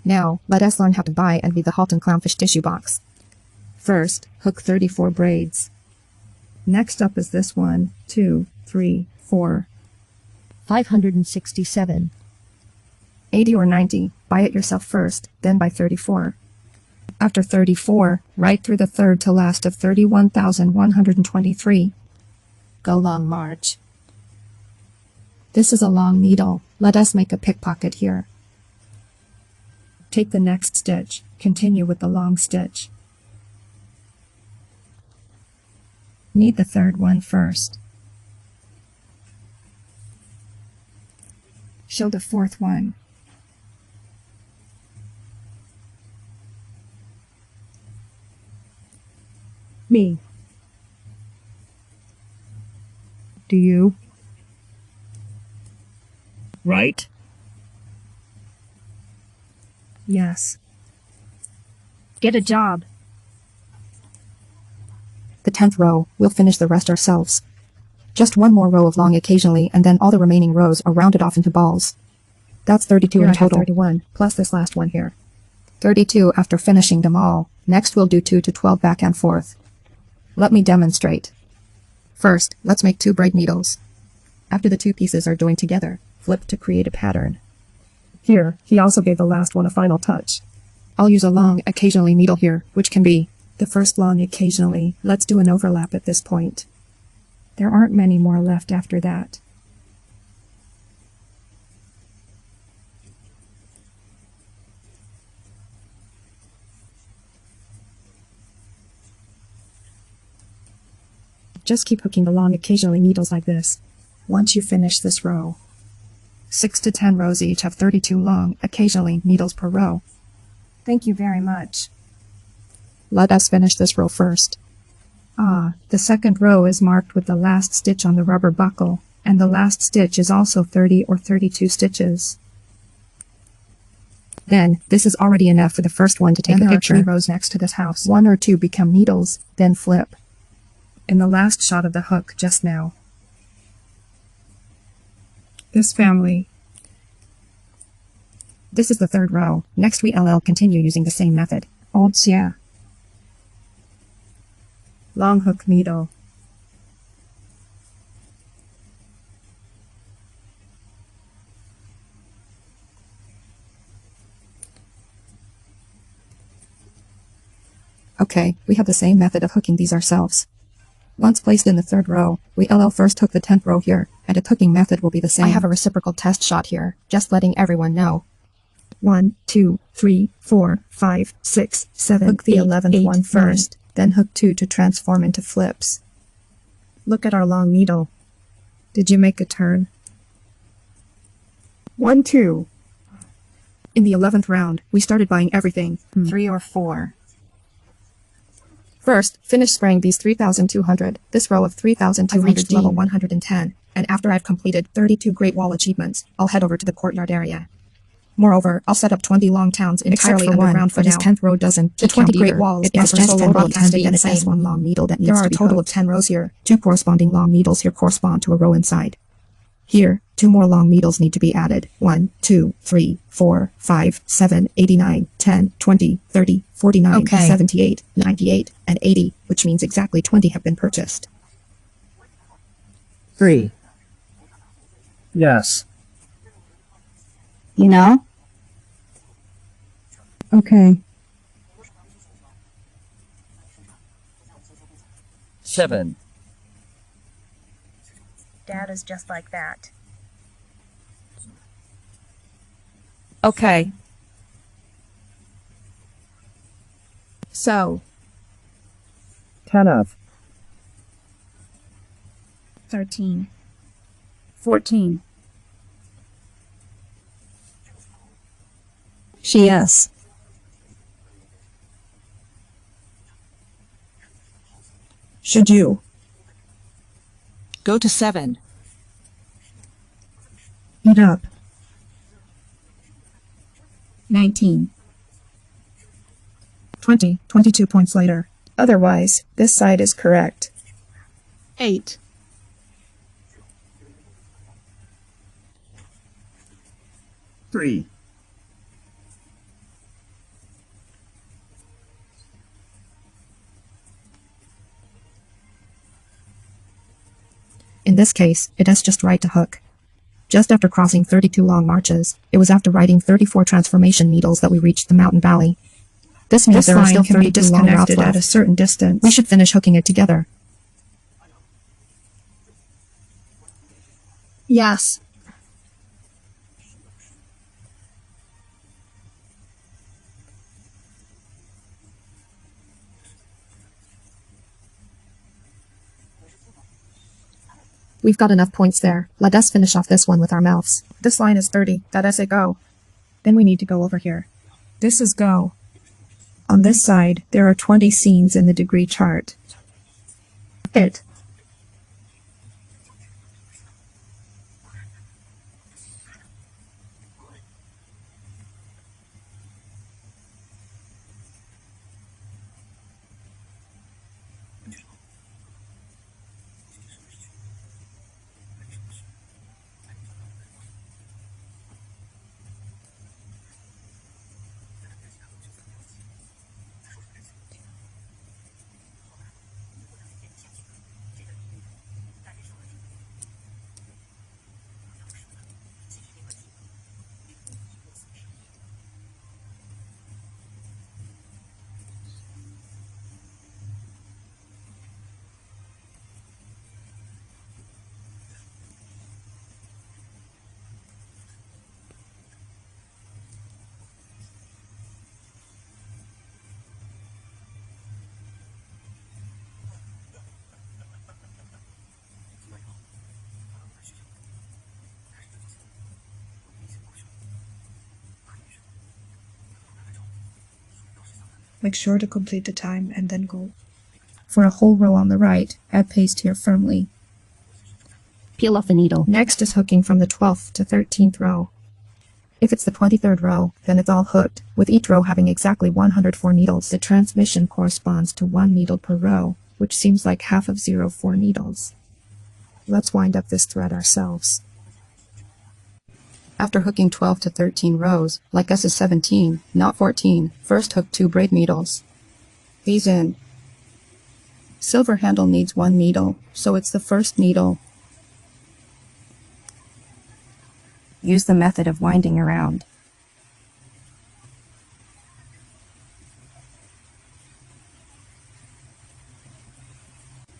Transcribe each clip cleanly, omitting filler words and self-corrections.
Now, let us learn how to buy and weave the Halton clownfish tissue box. First, hook 34 braids. Next up is this 1, 2, 3, 4. 567. 80 or 90, buy it yourself first, then buy 34. After 34, right through the third to last of 31,123. Go long march. This is a long needle, let us make a pickpocket here. Take the next stitch, continue with the long stitch. Knead the third one first. Show the fourth one. Me. Do you? Right? Yes. Get a job. The 10th row, we'll finish the rest ourselves. Just one more row of long occasionally and then all the remaining rows are rounded off into balls. That's 32 in total. 31, plus this last one here. 32 after finishing them all. Next we'll do 2 to 12 back and forth. Let me demonstrate. First, let's make 2 braid needles. After the 2 pieces are joined together, flip to create a pattern. Here, he also gave the last one a final touch. I'll use a long occasionally needle here, which can be the first long occasionally. Let's do an overlap at this point. There aren't many more left after that. Just keep hooking the long occasionally needles like this. Once you finish this row, 6 to 10 rows each have 32 long occasionally needles per row. Thank you very much. Let us finish this row first. The second row is marked with the last stitch on the rubber buckle, and the last stitch is also 30 or 32 stitches. Then, this is already enough for the first one to take a picture. There are 3 rows next to this house. 1 or 2 become needles, then flip. In the last shot of the hook just now. This family. This is the 3rd row. Next we'll continue using the same method. Odds, yeah. Long hook needle. Okay, we have the same method of hooking these ourselves. Once placed in the 3rd row, we'll first hook the 10th row here, and its hooking method will be the same. I have a reciprocal test shot here, just letting everyone know. 1, 2, 3, 4, 5, 6, 7, hook the 11th one first, then hook 2 to transform into flips. Look at our long needle. Did you make a turn? 1, 2. In the 11th round, we started buying everything, 3 or 4. First, finish spraying these 3,200, this row of 3,200 level 110, and after I've completed 32 Great Wall achievements, I'll head over to the courtyard area. Moreover, I'll set up 20 long towns entirely underground for now. This 10th row doesn't. The 20 Great Walls are just 10 broadcasting and it has 1 long needle that needs to be hooked. There are a total of 10 rows here. 2 corresponding long needles here correspond to a row inside. Here, 2 more long needles need to be added. 1, 2, 3, 4, 5, 7, 89, 10, 20, 30, 49, 78, 98, and 80, which means exactly 20 have been purchased. 3. Yes. You know? Okay. 7. Dad is just like that. Okay. So. 10 of. 13. 14. She is. Should you? Go to 7. Eat up. 19. 20. 22 points later. Otherwise, this side is correct. 8. 3. In this case, it is just right to hook. Just after crossing 32 long marches, it was after riding 34 transformation needles that we reached the mountain valley. This means there are still 32 long routes left. At a certain distance. We should finish hooking it together. Yes. We've got enough points there. Let us finish off this one with our mouths. This line is 30. That is a go. Then we need to go over here. This is go. On this side, there are 20 scenes in the degree chart. It. Make sure to complete the time and then go. For a whole row on the right, add paste here firmly. Peel off the needle. Next is hooking from the 12th to 13th row. If it's the 23rd row, then it's all hooked, with each row having exactly 104 needles. The transmission corresponds to 1 needle per row, which seems like half of 04 needles. Let's wind up this thread ourselves. After hooking 12 to 13 rows, like us is 17, not 14, first hook 2 braid needles. These in. Silver handle needs 1 needle, so it's the first needle. Use the method of winding around.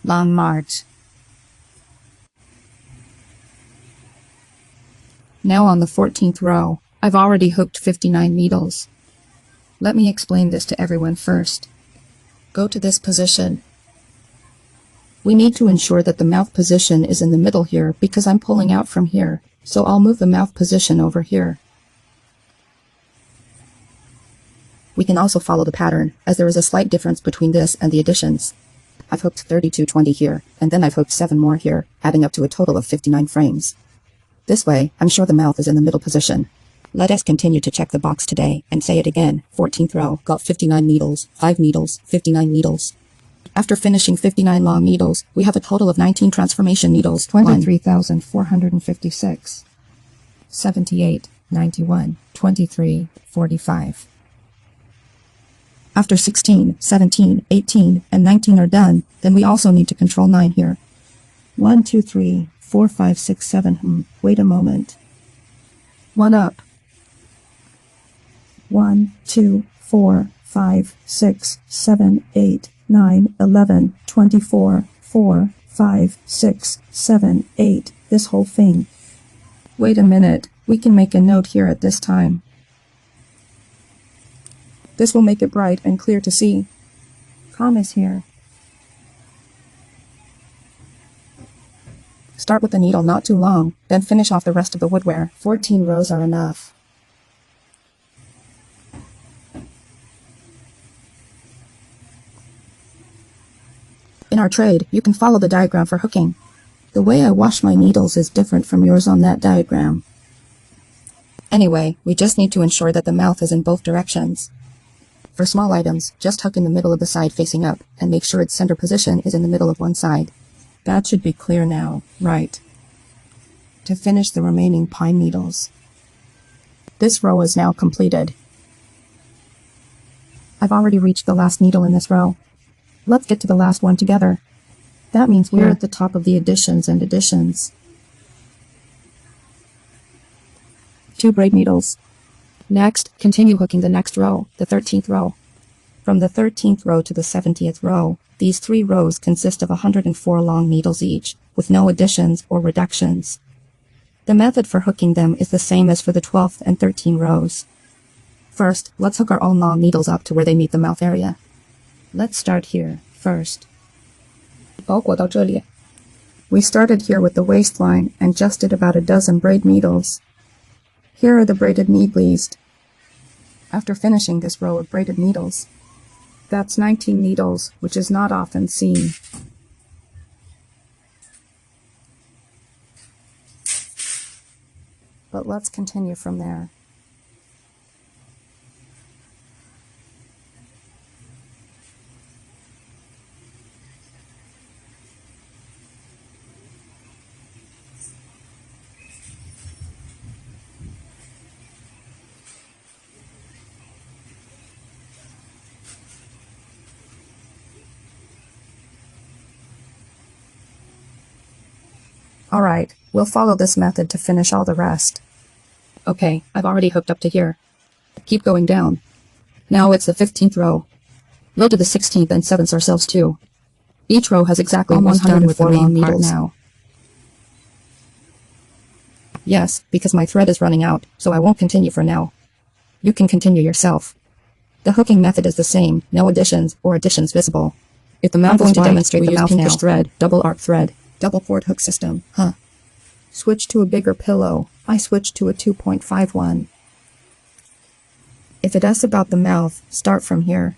Long march. Now on the 14th row, I've already hooked 59 needles. Let me explain this to everyone first. Go to this position. We need to ensure that the mouth position is in the middle here because I'm pulling out from here, so I'll move the mouth position over here. We can also follow the pattern, as there is a slight difference between this and the additions. I've hooked 32-20 here, and then I've hooked 7 more here, adding up to a total of 59 frames. This way, I'm sure the mouth is in the middle position. Let us continue to check the box today, and say it again. 14th row, got 59 needles, 5 needles, 59 needles. After finishing 59 long needles, we have a total of 19 transformation needles. 23,456. 78, 91, 23, 45. After 16, 17, 18, and 19 are done, then we also need to control 9 here. 1, 2, 3, 4, 5, 6, 7. Wait a moment. 1 up. 1, 2, 4, 5, 6, 7, 8, 9, 11, 24, 4, 5, 6, 7, 8. This whole thing. Wait a minute. We can make a note here at this time. This will make it bright and clear to see. Commas here. Start with the needle not too long, then finish off the rest of the woodware. 14 rows are enough. In our trade, you can follow the diagram for hooking. The way I wash my needles is different from yours on that diagram. Anyway, we just need to ensure that the mouth is in both directions. For small items, just hook in the middle of the side facing up, and make sure its center position is in the middle of one side. That should be clear now, right? To finish the remaining pine needles. This row is now completed. I've already reached the last needle in this row. Let's get to the last one together. That means we're at the top of the additions and additions. 2 braid needles. Next, continue hooking the next row, the 13th row. From the 13th row to the 70th row, these 3 rows consist of 104 long needles each, with no additions or reductions. The method for hooking them is the same as for the 12th and 13th rows. First, let's hook our own long needles up to where they meet the mouth area. Let's start here, first. 包裹到这里. We started here with the waistline and just did about a dozen braid needles. Here are the braided knee-bleeds. After finishing this row of braided needles, that's 19 needles, which is not often seen. But let's continue from there. Alright, we'll follow this method to finish all the rest. Okay, I've already hooked up to here. Keep going down. Now it's the 15th row. We'll do the 16th and 7th ourselves too. Each row has exactly Almost 104 done with the long main needles part now. Yes, because my thread is running out, so I won't continue for now. You can continue yourself. The hooking method is the same, no additions or additions visible. If the mouth is to demonstrate the mouth pinkish thread, double arc thread, double port hook system, huh? Switch to a bigger pillow. I switched to a 2.51. If it asks about the mouth, start from here.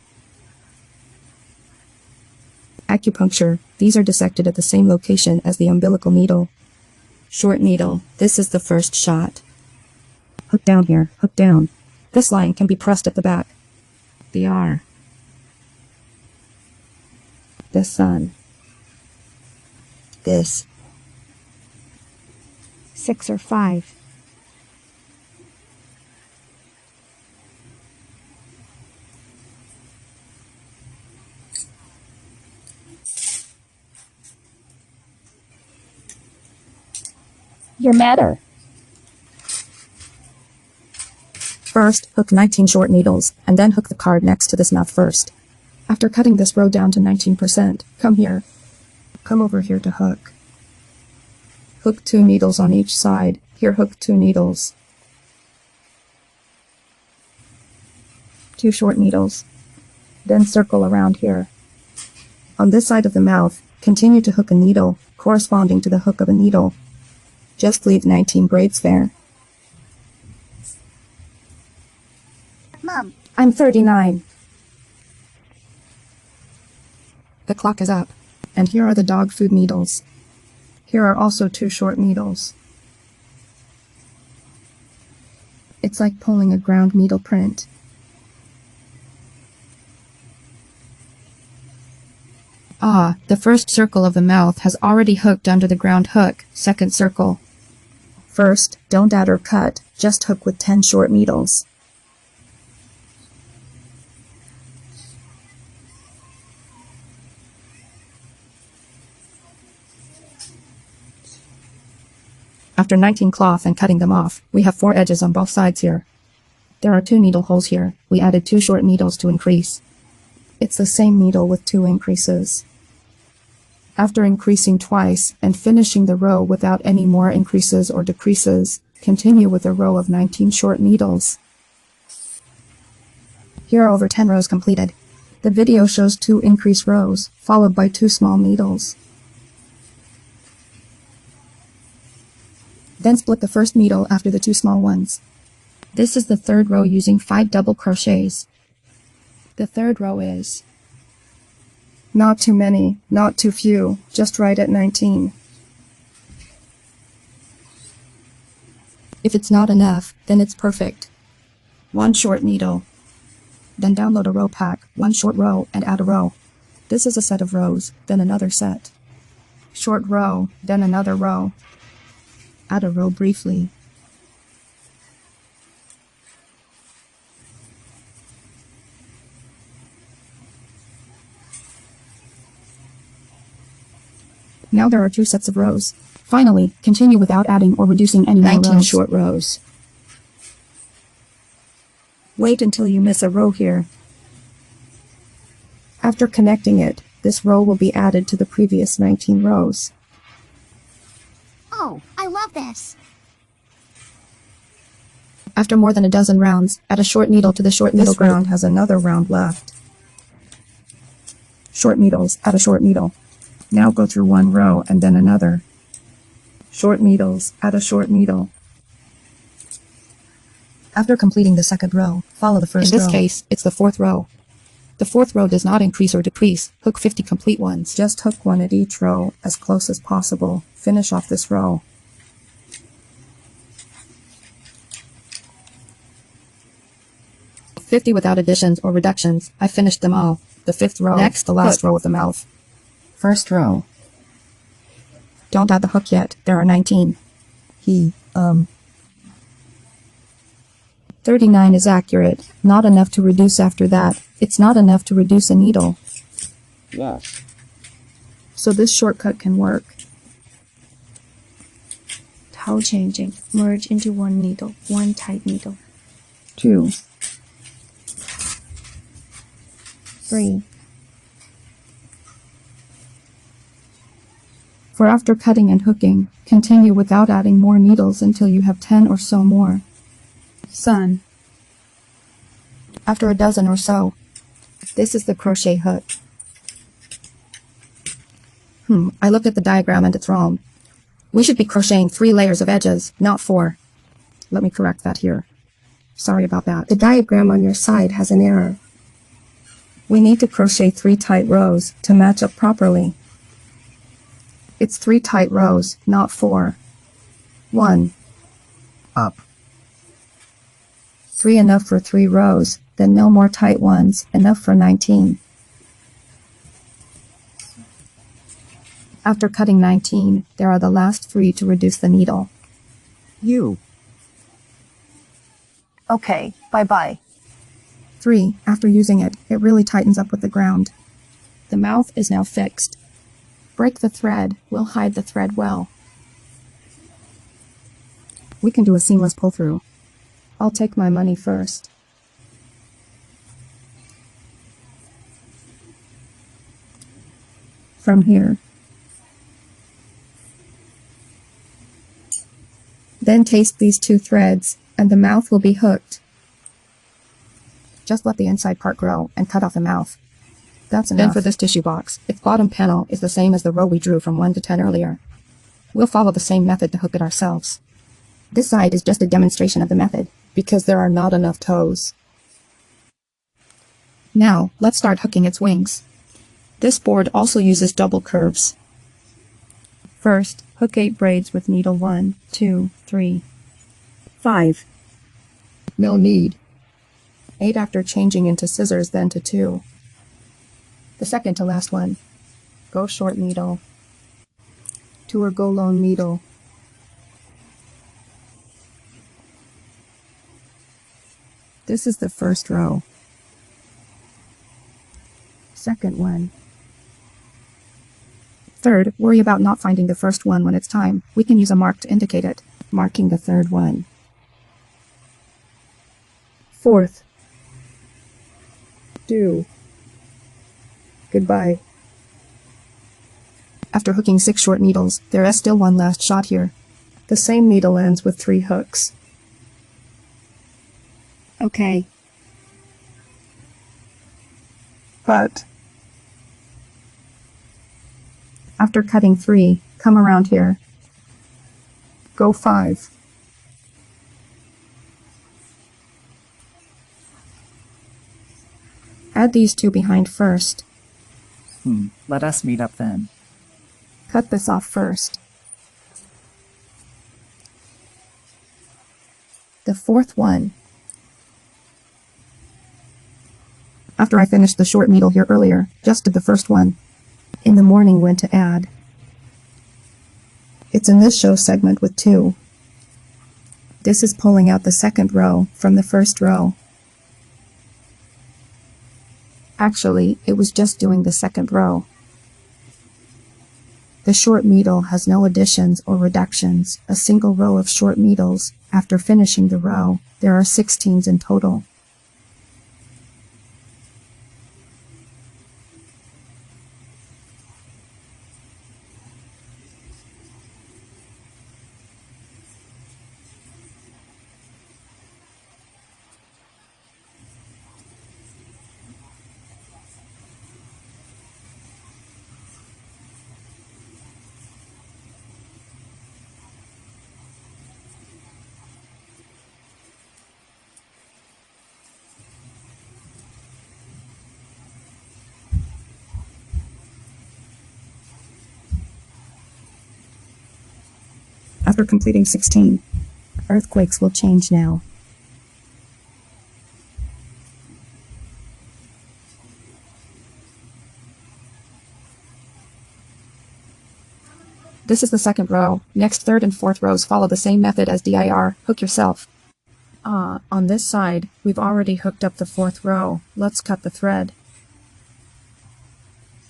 Acupuncture. These are dissected at the same location as the umbilical needle. Short needle. This is the first shot. Hook down here. Hook down. This line can be pressed at the back. The R. The sun. This. 6 or 5. You're madder. First, hook 19 short needles, and then hook the card next to this mouth first. After cutting this row down to 19%, come here. Come over here to hook. Hook 2 needles on each side. Here hook 2 needles. 2 short needles. Then circle around here. On this side of the mouth, continue to hook a needle, corresponding to the hook of a needle. Just leave 19 braids there. Mom. I'm 39. The clock is up. And here are the dog food needles. Here are also 2 short needles. It's like pulling a ground needle print. Ah, the first circle of the mouth has already hooked under the ground hook, second circle. First, don't add or cut, just hook with 10 short needles. After 19 cloth and cutting them off, we have 4 edges on both sides here. There are 2 needle holes here. We added 2 short needles to increase. It's the same needle with 2 increases. After increasing twice and finishing the row without any more increases or decreases, continue with a row of 19 short needles. Here are over 10 rows completed. The video shows 2 increased rows, followed by 2 small needles. Then split the first needle after the 2 small ones. This is the 3rd row using 5 double crochets. The 3rd row is not too many, not too few, just right at 19. If it's not enough, then it's perfect. 1 short needle. Then download a row pack, 1 short row, and add a row. This is a set of rows, then another set. Short row, then another row. Add a row briefly. Now there are 2 sets of rows. Finally, continue without adding or reducing any more 19 rows. short rows. Wait until you miss a row here. After connecting it, this row will be added to the previous 19 rows. Oh, I love this. After more than a dozen rounds, add a short needle to the short needle This round group. Has another round left. Short needles, add a short needle. Now go through one row and then another. Short needles, add a short needle. After completing the second row, follow the first In this row. case, it's the 4th row. The 4th row does not increase or decrease. Hook 50 complete ones. Just hook one at each row as close as possible. Finish off this row. "50 without additions or reductions. I finished them all. The 5th row. Next, the last row of the mouth. First row. Don't add the hook yet. There are 19. 39 is accurate. Not enough to reduce after that. It's not enough to reduce a needle. Yes. So this shortcut can work. Towel changing. Merge into one needle. One tight needle. 2, 3. For after cutting and hooking, continue without adding more needles until you have 10 or so more. Sun. After a dozen or so. This is the crochet hook. I looked at the diagram and it's wrong. We should be crocheting 3 layers of edges, not 4. Let me correct that here. Sorry about that. The diagram on your side has an error. We need to crochet 3 tight rows to match up properly. It's 3 tight rows, not 4. 1. Up. 3 enough for 3 rows, then no more tight ones, enough for 19. After cutting 19, there are the last 3 to reduce the needle. You. Okay, bye-bye. 3. After using it, it really tightens up with the ground. The mouth is now fixed. Break the thread, we'll hide the thread well. We can do a seamless pull-through. I'll take my money first. From here. Then taste these 2 threads, and the mouth will be hooked. Just let the inside part grow and cut off the mouth. That's enough. Then for this tissue box, its bottom panel is the same as the row we drew from 1 to 10 earlier. We'll follow the same method to hook it ourselves. This side is just a demonstration of the method, because there are not enough toes. Now, let's start hooking its wings. This board also uses double curves. First, hook 8 braids with needle 1, 2, 3, 5. No need. 8 after changing into scissors, then to 2. The second to last one. Go short needle. 2 or go long needle. This is the first row. Second one. Third, worry about not finding the first one when it's time. We can use a mark to indicate it, marking the third one. Fourth. Do. Goodbye. After hooking 6 short needles, there is still one last shot here. The same needle ends with 3 hooks. Okay. But after cutting 3, come around here. Go 5. Add these 2 behind first. Let us meet up then. Cut this off first. The 4th one. After I finished the short needle here earlier, just did the first one. In the morning when to add. It's in this show segment with 2. This is pulling out the second row from the first row. Actually, it was just doing the second row. The short needle has no additions or reductions, a single row of short needles. After finishing the row, there are 16 in total. After completing 16, earthquakes will change now. This is the second row. Next, third and fourth rows follow the same method as DIR. Hook yourself. On this side, we've already hooked up the fourth row. Let's cut the thread.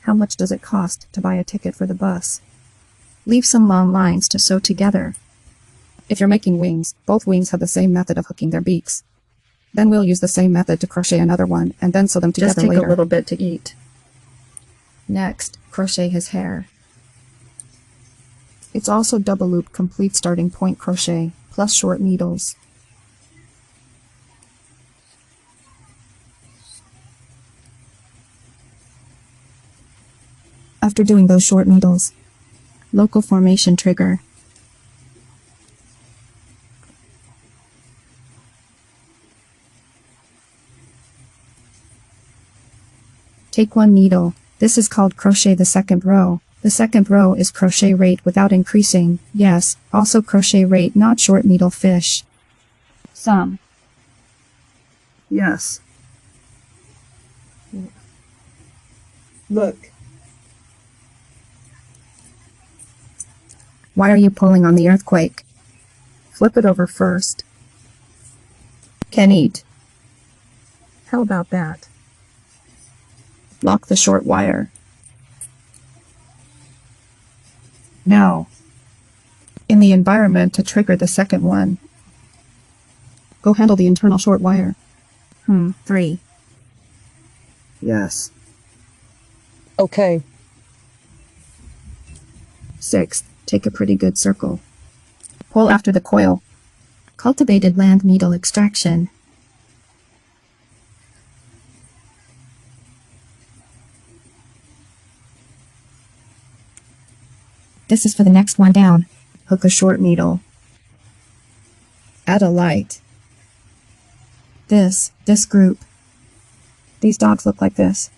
How much does it cost to buy a ticket for the bus? Leave some long lines to sew together. If you're making wings, both wings have the same method of hooking their beaks. Then we'll use the same method to crochet another one, and then sew them together later. Just take a little bit to eat. Next, crochet his hair. It's also double loop complete starting point crochet, plus short needles. After doing those short needles, local formation trigger. Take one needle. This is called crochet the second row. The second row is crochet rate without increasing. Yes, also crochet rate, not short needle fish. Some. Yes. Look. Why are you pulling on the earthquake? Flip it over first. Can eat. How about that? Lock the short wire. Now, in the environment to trigger the second one, go handle the internal short wire. 3. Yes. Okay. 6. Take a pretty good circle. Pull after the coil. Cultivated land needle extraction. This is for the next one down. Hook a short needle. Add a light. This group. These dogs look like this.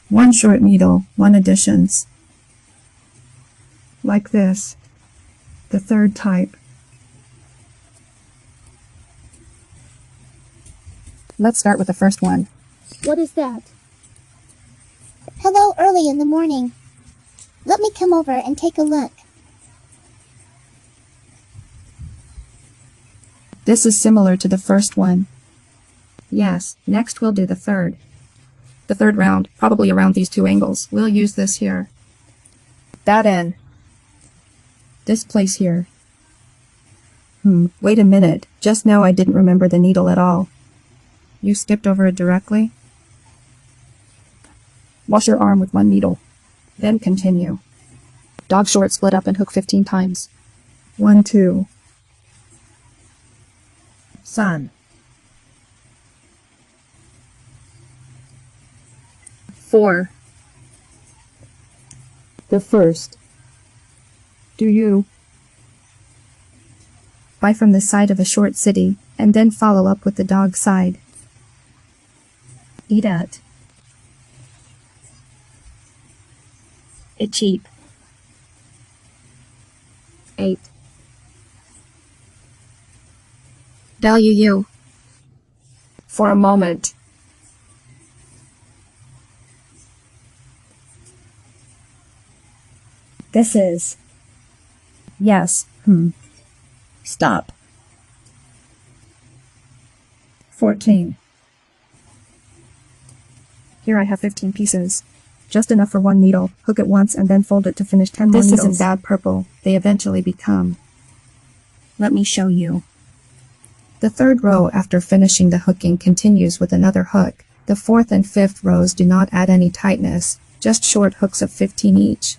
One short needle, one additions. Like this. The third type. Let's start with the first one. What is that? Hello early in the morning. Let me come over and take a look. This is similar to the first one. Yes, next we'll do the third. The third round, probably around these two angles. We'll use this here. That end. This place here. Wait a minute. Just now I didn't remember the needle at all. You skipped over it directly? Wash your arm with one needle. Then continue. Dog short split up and hook 15 times. 1, 2. Sun. 4. The first. Do you? Buy from the side of a short city, and then follow up with the dog side. Eat at. It cheap. 8. Value you. For a moment. This is. Yes. Stop. 14. Here I have 15 pieces. Just enough for one needle. Hook it once and then fold it to finish 10 more This needles. isn't bad purple. They eventually become. Let me show you. The third row after finishing the hooking continues with another hook. The fourth and fifth rows do not add any tightness, just short hooks of 15 each.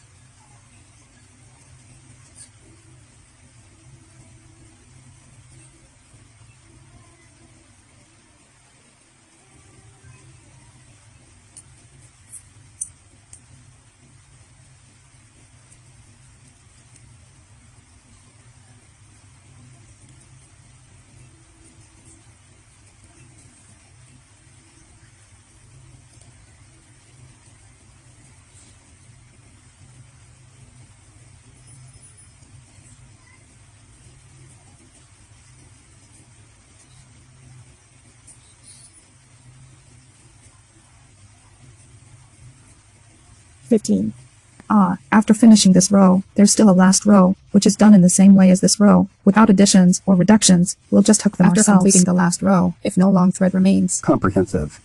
After finishing this row, there's still a last row, which is done in the same way as this row, without additions or reductions. We'll just hook them After ourselves. completing the last row, if no long thread remains, Comprehensive.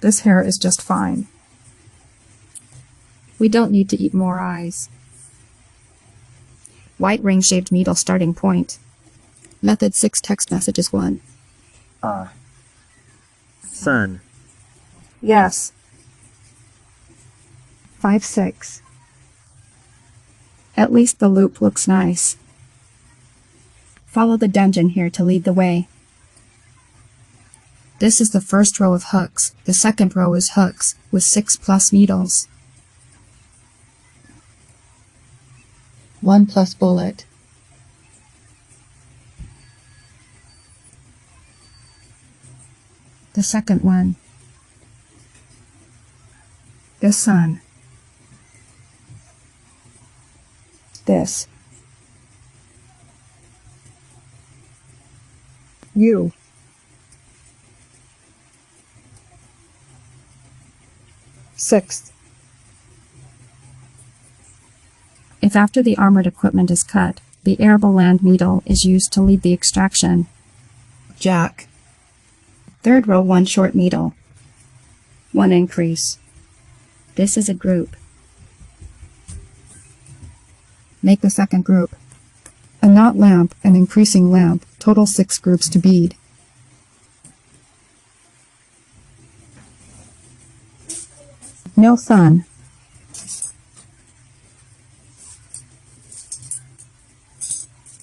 This hair is just fine. We don't need to eat more eyes. White ring shaped needle starting point. method 6 text messages 1. Sun. Yes. 5, 6. At least the loop looks nice. Follow the dungeon here to lead the way. This is the first row of hooks. The second row is hooks, with 6 plus needles. 1 plus bullet. The second one. The sun. This. You. Sixth. If after the armored equipment is cut, the arable land needle is used to lead the extraction. Jack. Third row 1 short needle. 1 increase. This is a group. Make the second group. A knot lamp and increasing lamp, total 6 groups to bead. No sun.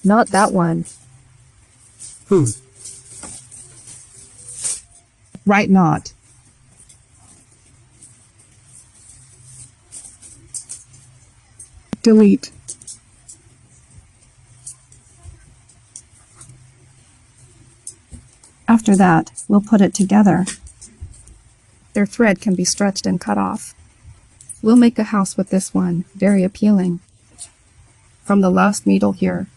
Not that one. Right knot. Delete. After that, we'll put it together. Their thread can be stretched and cut off. We'll make a house with this one, very appealing. From the last needle here.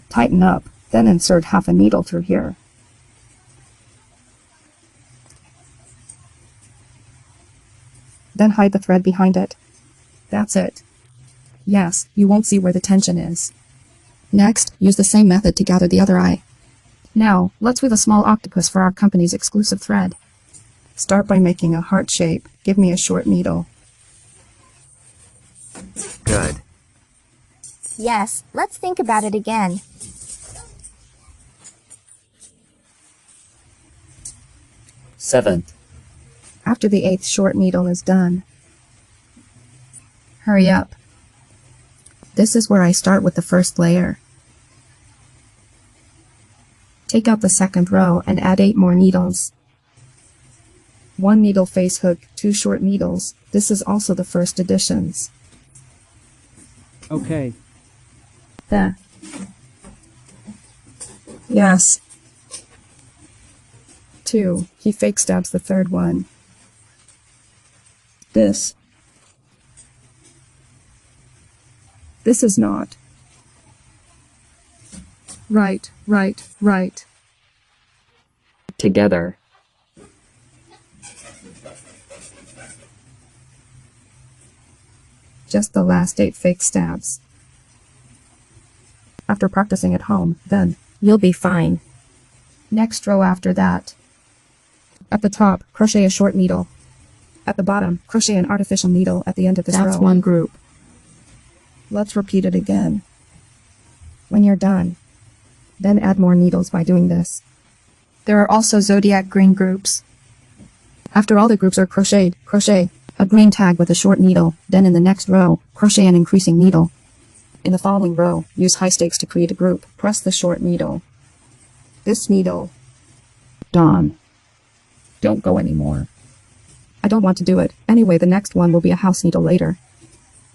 Tighten up, then insert half a needle through here. Then hide the thread behind it. That's it. Yes, you won't see where the tension is. Next, use the same method to gather the other eye. Now, let's weave a small octopus for our company's exclusive thread. Start by making a heart shape. Give me a short needle. Good. Yes, let's think about it again. Seventh. After the 8th short needle is done. Hurry up. This is where I start with the first layer. Take out the second row and add 8 more needles. 1 needle face hook, 2 short needles. This is also the first additions. Okay. There. Yes. 2. He fake stabs the third one. This. This is not. Right. Together. Just the last 8 fake stabs. After practicing at home, then you'll be fine. Next row after that. At the top, crochet a short needle. At the bottom, crochet an artificial needle at the end of this row. That's one group. Let's repeat it again. When you're done, then add more needles by doing this. There are also zodiac green groups. After all the groups are crocheted, crochet a green tag with a short needle, then in the next row, crochet an increasing needle. In the following row, use high stakes to create a group. Press the short needle. This needle. Done. Don't go anymore. I don't want to do it. Anyway, the next one will be a house needle later.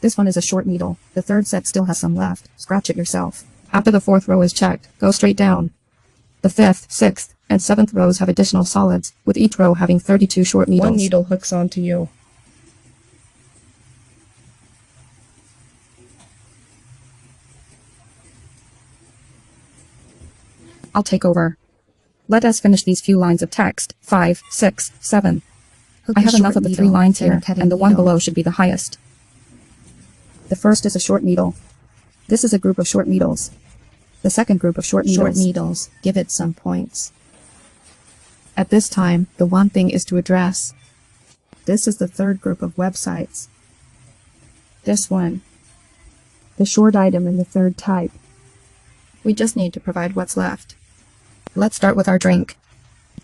This one is a short needle. The third set still has some left. Scratch it yourself. After the fourth row is checked, go straight down. The fifth, sixth, and seventh rows have additional solids, with each row having 32 short needles. One needle hooks onto you. I'll take over. Let us finish these few lines of text. 5, 6, 7. I have enough of the 3 lines here, and the one below should be the highest. The first is a short needle. This is a group of short needles. The second group of short needles. Give it some points. At this time, the one thing is to address. This is the third group of websites. This one. The short item in the third type. We just need to provide what's left. Let's start with our drink.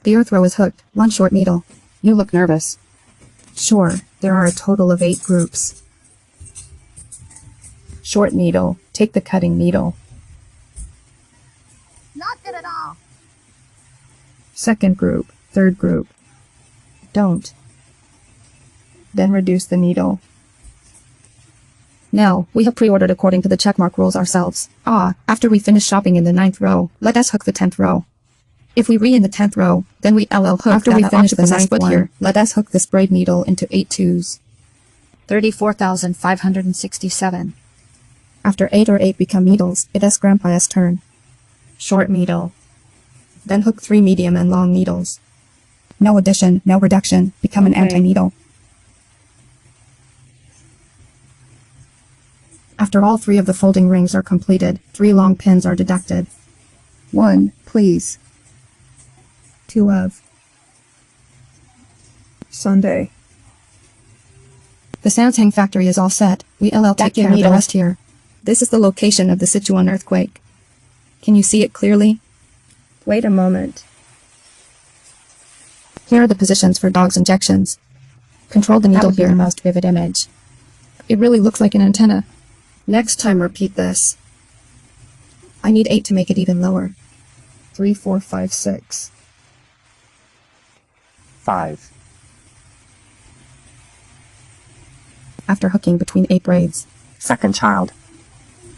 The earth row is hooked, 1 short needle. You look nervous. Sure, there are a total of 8 groups. Short needle, take the cutting needle. Not good at all. Second group, third group. Don't. Then reduce the needle. Now, we have pre-ordered according to the checkmark rules ourselves. After we finish shopping in the 9th row, let us hook the 10th row. If we re in the 10th row, then we LL hook after we finish the 9th one. Here, let us hook this braid needle into 8 twos. 34,567. After 8 or 8 become needles, it is Grandpa's turn. Short needle. Then hook 3 medium and long needles. No addition, no reduction, become an anti-needle. After all 3 of the folding rings are completed, 3 long pins are deducted. 1, please. 2 of Sunday. The Samsung factory is all set. We LL take care of the rest here. This is the location of the Sichuan earthquake. Can you see it clearly? Wait a moment. Here are the positions for dog's injections. Control the needle here. The most vivid image. It really looks like an antenna. Next time repeat this. I need 8 to make it even lower. 3, 4, 5, 6. 5. After hooking between 8 braids. Second child.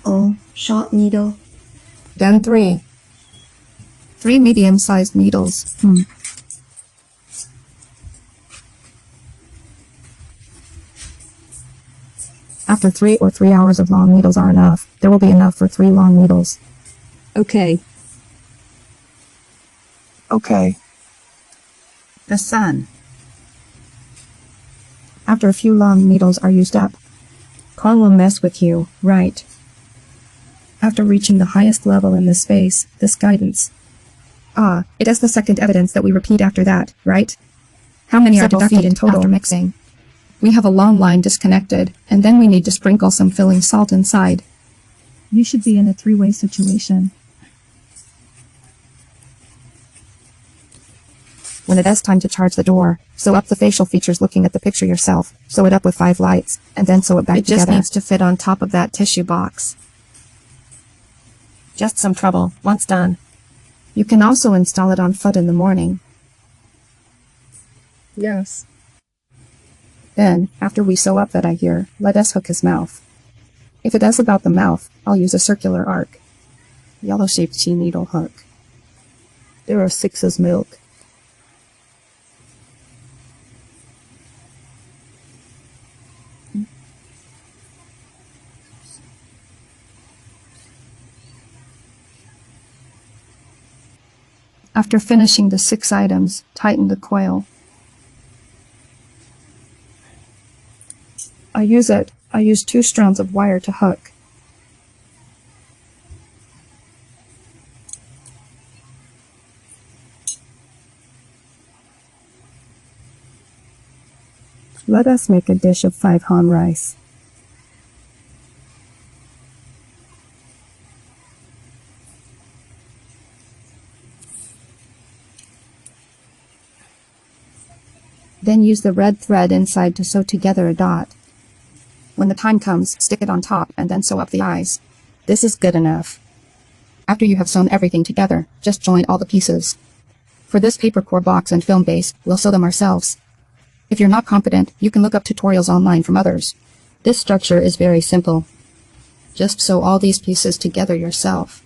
Oh, short needle. Then 3. 3 medium-sized needles. After 3 or 3 hours of long needles are enough, there will be enough for 3 long needles. Okay. Okay. The sun. After a few long needles are used up, Kong will mess with you, right? After reaching the highest level in this space, this guidance. It is the second evidence that we repeat after that, right? How many are deducted in total? After mixing. We have a long line disconnected, and then we need to sprinkle some filling salt inside. You should be in a 3-way situation. When it is time to charge the door, sew up the facial features looking at the picture yourself, sew it up with 5 lights, and then sew it back together. It just needs to fit on top of that tissue box. Just some trouble, once done. You can also install it on foot in the morning. Yes. Then, after we sew up that eye here, let us hook his mouth. If it is about the mouth, I'll use a circular arc. Yellow-shaped chi needle hook. There are 6 as milk. After finishing the 6 items, tighten the coil. I use 2 strands of wire to hook. Let us make a dish of 5 han rice. Then use the red thread inside to sew together a dot. When the time comes, stick it on top and then sew up the eyes. This is good enough. After you have sewn everything together, just join all the pieces. For this paper core box and film base, we'll sew them ourselves. If you're not confident, you can look up tutorials online from others. This structure is very simple. Just sew all these pieces together yourself.